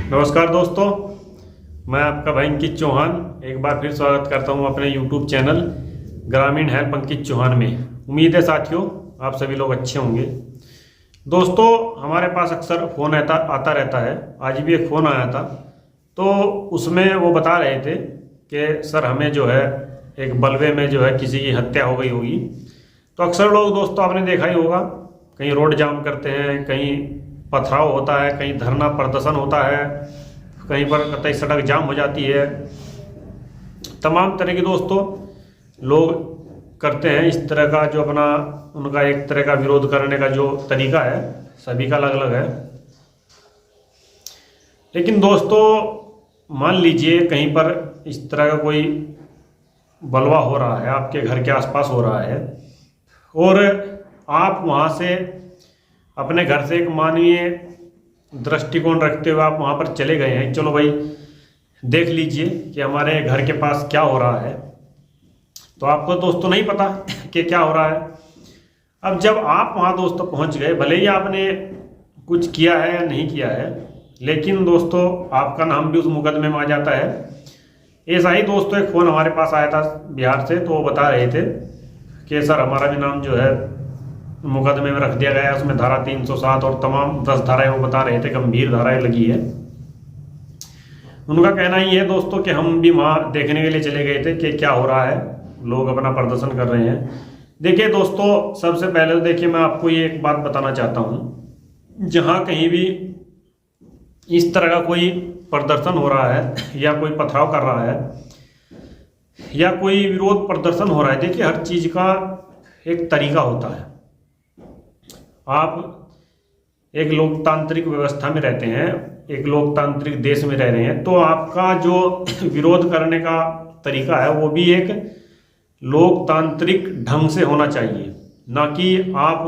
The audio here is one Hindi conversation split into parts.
नमस्कार दोस्तों, मैं आपका भाई अंकित चौहान एक बार फिर स्वागत करता हूं अपने YouTube चैनल ग्रामीण हेल्प अंकित चौहान में। उम्मीद है साथियों आप सभी लोग अच्छे होंगे। दोस्तों, हमारे पास अक्सर फ़ोन आता रहता है। आज भी एक फ़ोन आया था, तो उसमें वो बता रहे थे कि सर हमें जो है एक बलवे में जो है किसी की हत्या हो गई होगी। तो अक्सर लोग दोस्तों आपने देखा ही होगा, कहीं रोड जाम करते हैं, कहीं पथराव होता है, कहीं धरना प्रदर्शन होता है, कहीं पर कतई सड़क जाम हो जाती है। तमाम तरह के दोस्तों लोग करते हैं इस तरह का जो अपना उनका एक तरह का विरोध करने का जो तरीका है, सभी का अलग अलग है। लेकिन दोस्तों मान लीजिए कहीं पर इस तरह का कोई बलवा हो रहा है, आपके घर के आसपास हो रहा है, और आप वहाँ से अपने घर से एक मानवीय दृष्टिकोण रखते हुए आप वहाँ पर चले गए हैं। चलो भाई देख लीजिए कि हमारे घर के पास क्या हो रहा है। तो आपको दोस्तों नहीं पता कि क्या हो रहा है। अब जब आप वहाँ दोस्तों पहुँच गए, भले ही आपने कुछ किया है या नहीं किया है, लेकिन दोस्तों आपका नाम भी उस मुकदमे में आ जाता है। ऐसा ही दोस्तों एक फ़ोन हमारे पास आया था बिहार से, तो वो बता रहे थे कि सर हमारा भी नाम जो है मुकदमे में रख दिया गया है, उसमें धारा 307 और तमाम 10 धाराएं वो बता रहे थे, गंभीर धाराएं लगी है। उनका कहना ही है दोस्तों कि हम भी वहाँ देखने के लिए चले गए थे कि क्या हो रहा है, लोग अपना प्रदर्शन कर रहे हैं। देखिए दोस्तों, सबसे पहले तो देखिए मैं आपको ये एक बात बताना चाहता हूँ, जहाँ कहीं भी इस तरह का कोई प्रदर्शन हो रहा है या कोई पथराव कर रहा है या कोई विरोध प्रदर्शन हो रहा है, देखिए हर चीज़ का एक तरीका होता है। आप एक लोकतांत्रिक व्यवस्था में रहते हैं, एक लोकतांत्रिक देश में रह रहे हैं, तो आपका जो विरोध करने का तरीका है वो भी एक लोकतांत्रिक ढंग से होना चाहिए, ना कि आप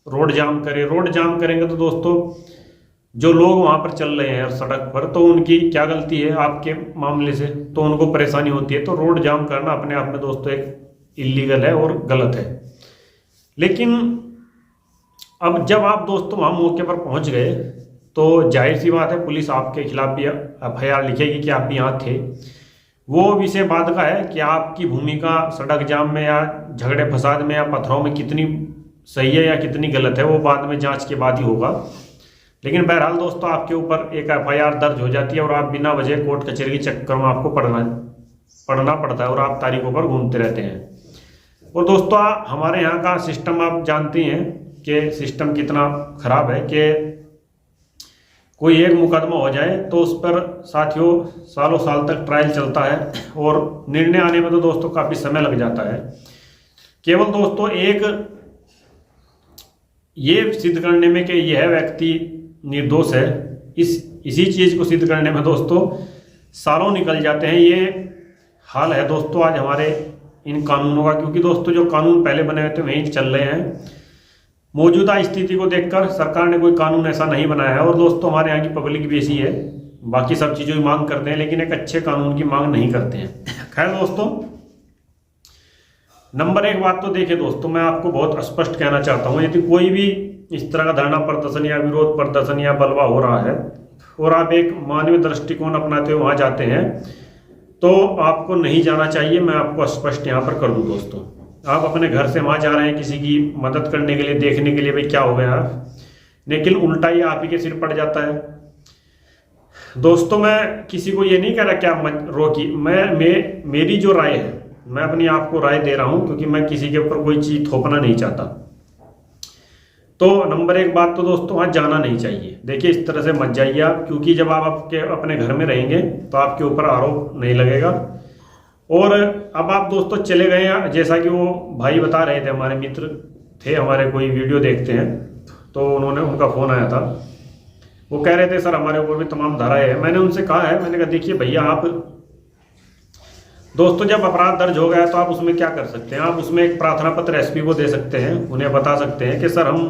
रोड जाम करें। रोड जाम करेंगे तो दोस्तों जो लोग वहाँ पर चल रहे हैं सड़क पर, तो उनकी क्या गलती है आपके मामले से, तो उनको परेशानी होती है। तो रोड जाम करना अपने आप में दोस्तों एक इलीगल है और गलत है। लेकिन अब जब आप दोस्तों वहाँ मौके पर पहुँच गए तो जाहिर सी बात है पुलिस आपके खिलाफ भी FIR लिखेगी कि आप भी यहाँ थे। वो विषय बाद का है कि आपकी भूमिका सड़क जाम में या झगड़े फसाद में या पथराव में कितनी सही है या कितनी गलत है, वो बाद में जांच के बाद ही होगा। लेकिन बहरहाल दोस्तों आपके ऊपर एक FIR दर्ज हो जाती है और आप बिना वजह कोर्ट कचहरी के चक्कर में आपको पढ़ना पड़ता है और आप तारीखों पर घूमते रहते हैं। और दोस्तों हमारे यहाँ का सिस्टम आप जानते हैं कि सिस्टम कितना खराब है कि कोई एक मुकदमा हो जाए तो उस पर साथियों सालों साल तक ट्रायल चलता है और निर्णय आने में तो दोस्तों काफ़ी समय लग जाता है। केवल दोस्तों एक ये सिद्ध करने में कि यह व्यक्ति निर्दोष है, इसी चीज़ को सिद्ध करने में दोस्तों सालों निकल जाते हैं। ये हाल है दोस्तों आज हमारे इन कानूनों का, क्योंकि दोस्तों जो कानून पहले बने हुए थे वहीं चल रहे हैं। मौजूदा स्थिति को देखकर सरकार ने कोई कानून ऐसा नहीं बनाया है और दोस्तों हमारे यहाँ की पब्लिक भी ऐसी है, बाकी सब चीज़ों की मांग करते हैं लेकिन एक अच्छे कानून की मांग नहीं करते हैं। खैर दोस्तों, नंबर एक बात तो देखिए दोस्तों मैं आपको बहुत स्पष्ट कहना चाहता हूँ, यदि कोई भी इस तरह का धरना प्रदर्शन या विरोध प्रदर्शन या बलवा हो रहा है और आप एक मानवीय दृष्टिकोण अपनाते हुए वहाँ जाते हैं तो आपको नहीं जाना चाहिए। मैं आपको स्पष्ट यहाँ पर कर दूँ दोस्तों, आप अपने घर से वहाँ जा रहे हैं किसी की मदद करने के लिए, देखने के लिए भाई क्या हो गया, लेकिन उल्टा ही आप ही के सिर पड़ जाता है। दोस्तों मैं किसी को ये नहीं कह रहा कि आप मत रोकी, मेरी जो राय है मैं अपनी आपको राय दे रहा हूँ, क्योंकि मैं किसी के ऊपर कोई चीज़ थोपना नहीं चाहता। तो नंबर एक बात तो दोस्तों वहाँ जाना नहीं चाहिए। देखिए इस तरह से मत जाइए आप, क्योंकि जब आप आपके अपने घर में रहेंगे तो आपके ऊपर आरोप नहीं लगेगा। और अब आप दोस्तों चले गए, जैसा कि वो भाई बता रहे थे, हमारे मित्र थे, हमारे कोई वीडियो देखते हैं, तो उनका फ़ोन आया था, वो कह रहे थे सर हमारे ऊपर भी तमाम धाराएं हैं। मैंने उनसे कहा है, मैंने कहा देखिए भैया आप दोस्तों जब अपराध दर्ज हो गया तो आप उसमें क्या कर सकते हैं, आप उसमें एक प्रार्थना पत्र SP को दे सकते हैं, उन्हें बता सकते हैं कि सर हम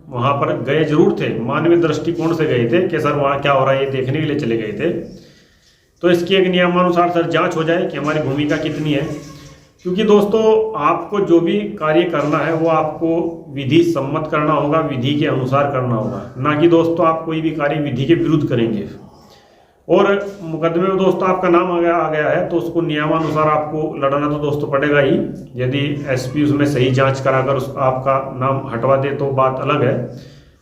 वहाँ पर गए जरूर थे, मानवीय दृष्टिकोण से गए थे कि सर वहाँ क्या हो रहा है ये देखने के लिए चले गए थे, तो इसकी एक नियमानुसार सर जांच हो जाए कि हमारी भूमिका कितनी है। क्योंकि दोस्तों आपको जो भी कार्य करना है वो आपको विधि सम्मत करना होगा, विधि के अनुसार करना होगा, ना कि दोस्तों आप कोई भी कार्य विधि के विरुद्ध करेंगे। और मुकदमे में दोस्तों आपका नाम आ गया है तो उसको नियमानुसार आपको लड़ना तो दोस्तों पड़ेगा ही। यदि एसपी उसमें सही जांच कराकर आपका नाम हटवा दे तो बात अलग है,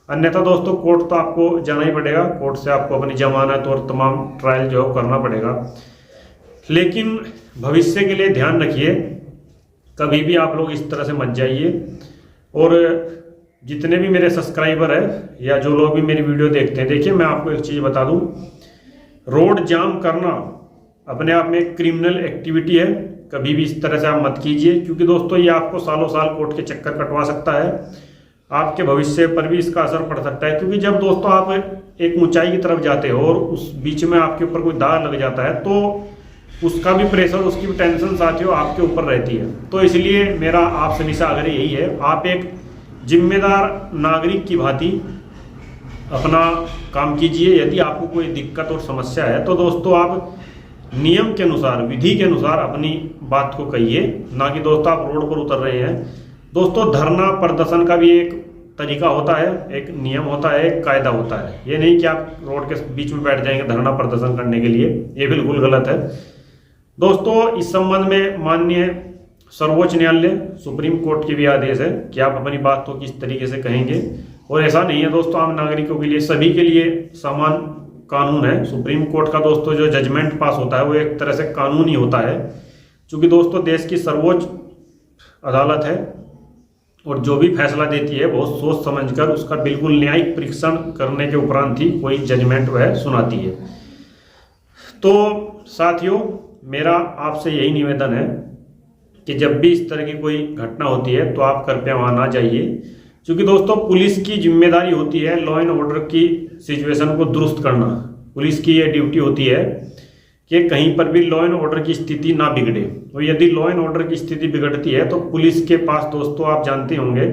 अन्यथा दोस्तों कोर्ट तो आपको जाना ही पड़ेगा। कोर्ट से आपको अपनी जमानत और तमाम ट्रायल जो है करना पड़ेगा। लेकिन भविष्य के लिए ध्यान रखिए, कभी भी आप लोग इस तरह से मत जाइए। और जितने भी मेरे सब्सक्राइबर है या जो लोग भी मेरी वीडियो देखते हैं, देखिए मैं आपको एक चीज़ बता दूं, रोड जाम करना अपने आप में एक क्रिमिनल एक्टिविटी है। कभी भी इस तरह से आप मत कीजिए, क्योंकि दोस्तों ये आपको सालों साल कोर्ट के चक्कर कटवा सकता है, आपके भविष्य पर भी इसका असर पड़ सकता है। क्योंकि जब दोस्तों आप एक ऊंचाई की तरफ जाते हो और उस बीच में आपके ऊपर कोई दाग लग जाता है तो उसका भी प्रेशर, उसकी भी टेंशन साथियों आपके ऊपर रहती है। तो इसलिए मेरा आपसे निशा आग्रह यही है, आप एक जिम्मेदार नागरिक की भांति अपना काम कीजिए। यदि आपको कोई दिक्कत और समस्या है तो दोस्तों आप नियम के अनुसार, विधि के अनुसार अपनी बात को कहिए, ना कि दोस्तों आप रोड पर उतर रहे हैं। दोस्तों धरना प्रदर्शन का भी एक तरीका होता है, एक नियम होता है, एक कायदा होता है। ये नहीं कि आप रोड के बीच में बैठ जाएंगे धरना प्रदर्शन करने के लिए, ये बिल्कुल गलत है। दोस्तों इस संबंध में माननीय सर्वोच्च न्यायालय, सुप्रीम कोर्ट के भी आदेश है कि आप अपनी बात को किस तरीके से कहेंगे। और ऐसा नहीं है दोस्तों आम नागरिकों के लिए, सभी के लिए समान कानून है। सुप्रीम कोर्ट का दोस्तों जो जजमेंट पास होता है वो एक तरह से कानून ही होता है, क्योंकि दोस्तों देश की सर्वोच्च अदालत है और जो भी फैसला देती है बहुत सोच समझकर उसका बिल्कुल न्यायिक परीक्षण करने के उपरांत ही कोई जजमेंट वह सुनाती है। तो साथियों मेरा आपसे यही निवेदन है कि जब भी इस तरह की कोई घटना होती है तो आप कृपया वहाँ ना जाइए, क्योंकि दोस्तों पुलिस की जिम्मेदारी होती है लॉ एंड ऑर्डर की सिचुएशन को दुरुस्त करना। पुलिस की यह ड्यूटी होती है कि कहीं पर भी लॉ एंड ऑर्डर की स्थिति ना बिगड़े। और यदि लॉ एंड ऑर्डर की स्थिति बिगड़ती है तो पुलिस के पास दोस्तों आप जानते होंगे,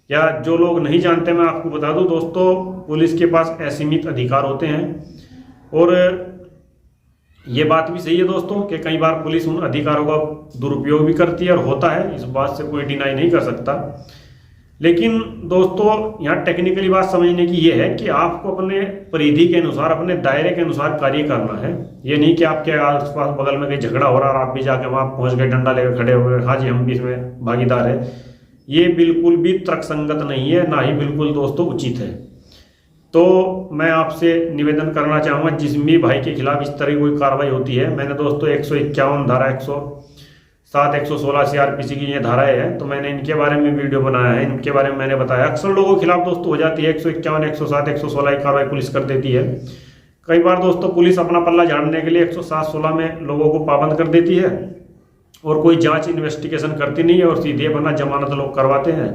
या जो लोग नहीं जानते मैं आपको बता दूं दोस्तों, पुलिस के पास असीमित अधिकार होते हैं। और ये बात भी सही है दोस्तों कि कई बार पुलिस उन अधिकारों का दुरुपयोग भी करती है और होता है, इस बात से कोई डिनाई नहीं कर सकता। लेकिन दोस्तों यहाँ टेक्निकली बात समझने की ये है कि आपको अपने परिधि के अनुसार, अपने दायरे के अनुसार कार्य करना है। ये नहीं कि आपके आसपास बगल में कहीं झगड़ा हो रहा और आप भी जाके वहाँ पहुँच गए, डंडा लेकर खड़े हो गए, हाँ जी हम भी इसमें भागीदार है। ये बिल्कुल भी तर्कसंगत नहीं है, ना ही बिल्कुल दोस्तों उचित है। तो मैं आपसे निवेदन करना चाहूँगा, जिस भी भाई के खिलाफ इस तरह की कोई कार्रवाई होती है, मैंने दोस्तों 151 धारा 107 116 CRPC की ये धाराएं हैं, तो मैंने इनके बारे में वीडियो बनाया है, इनके बारे में मैंने बताया। अक्सर लोगों के खिलाफ दोस्तों हो जाती है 151 107 116 की कार्रवाई पुलिस कर देती है। कई बार दोस्तों पुलिस अपना पल्ला झाड़ने के लिए 107 16 में लोगों को पाबंद कर देती है और कोई जांच इन्वेस्टिगेशन करती नहीं है और सीधे अपना जमानत लोग करवाते हैं।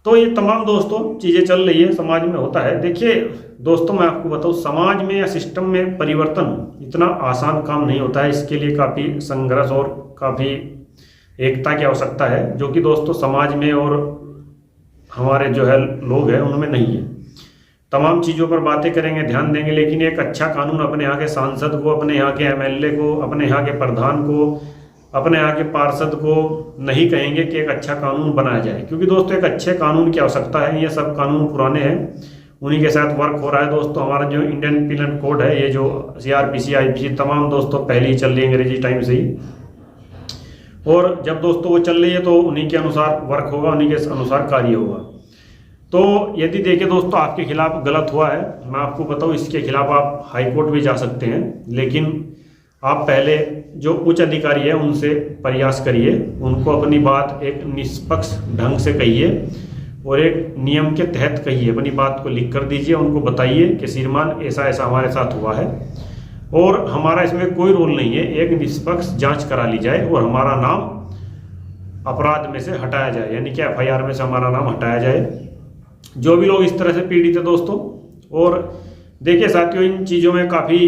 तो ये तमाम दोस्तों चीज़ें चल रही है, समाज में होता है। देखिए दोस्तों मैं आपको बताऊँ, समाज में या सिस्टम में परिवर्तन इतना आसान काम नहीं होता है। इसके लिए काफ़ी संघर्ष और काफ़ी एकता की आवश्यकता है, जो कि दोस्तों समाज में और हमारे जो है लोग हैं उनमें नहीं है। तमाम चीज़ों पर बातें करेंगे, ध्यान देंगे, लेकिन एक अच्छा कानून अपने यहाँ के सांसद को, अपने यहाँ के MLA को, अपने यहाँ के प्रधान को, अपने यहाँ के पार्षद को नहीं कहेंगे कि एक अच्छा कानून बनाया जाए, क्योंकि दोस्तों एक अच्छे कानून की आवश्यकता है। ये सब कानून पुराने हैं, उन्हीं के साथ वर्क हो रहा है दोस्तों। हमारा जो इंडियन पिनल कोड है, ये जो CRPC IPC तमाम दोस्तों पहले ही चल रही है अंग्रेजी टाइम से ही, और जब दोस्तों वो चल रही है तो उन्हीं के अनुसार वर्क होगा, उन्हीं के अनुसार कार्य होगा। तो यदि देखिए दोस्तों आपके खिलाफ गलत हुआ है, मैं आपको बताऊँ इसके खिलाफ आप हाई कोर्ट भी जा सकते हैं, लेकिन आप पहले जो उच्च अधिकारी है उनसे प्रयास करिए, उनको अपनी बात एक निष्पक्ष ढंग से कहिए और एक नियम के तहत कहिए। अपनी बात को लिख कर दीजिए, उनको बताइए कि श्रीमान ऐसा ऐसा हमारे साथ हुआ है और हमारा इसमें कोई रोल नहीं है, एक निष्पक्ष जांच करा ली जाए और हमारा नाम अपराध में से हटाया जाए, यानी कि FIR में से हमारा नाम हटाया जाए, जो भी लोग इस तरह से पीड़ित है दोस्तों। और देखिए साथियों, इन चीज़ों में काफ़ी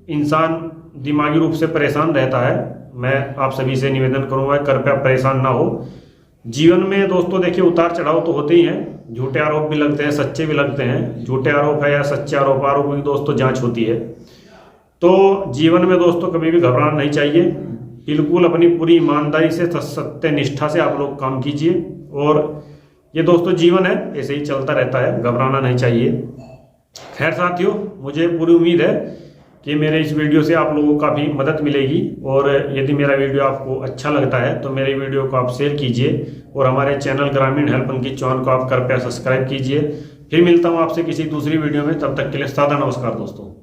इंसान दिमागी रूप से परेशान रहता है। मैं आप सभी से निवेदन करूंगा कृपया परेशान ना हो। जीवन में दोस्तों देखिए उतार चढ़ाव तो होते ही हैं, झूठे आरोप भी लगते हैं, सच्चे भी लगते हैं। झूठे आरोप है या सच्चे आरोप की दोस्तों जांच होती है। तो जीवन में दोस्तों कभी भी घबराना नहीं चाहिए, बिल्कुल अपनी पूरी ईमानदारी से, सत्य निष्ठा से आप लोग काम कीजिए। और ये दोस्तों जीवन है, ऐसे ही चलता रहता है, घबराना नहीं चाहिए। खैर साथियों, मुझे पूरी उम्मीद है कि मेरे इस वीडियो से आप लोगों को काफ़ी मदद मिलेगी। और यदि मेरा वीडियो आपको अच्छा लगता है तो मेरे वीडियो को आप शेयर कीजिए और हमारे चैनल ग्रामीण हेल्प अंकित चौहान को आप कृपया सब्सक्राइब कीजिए। फिर मिलता हूँ आपसे किसी दूसरी वीडियो में, तब तक के लिए सादा नमस्कार दोस्तों।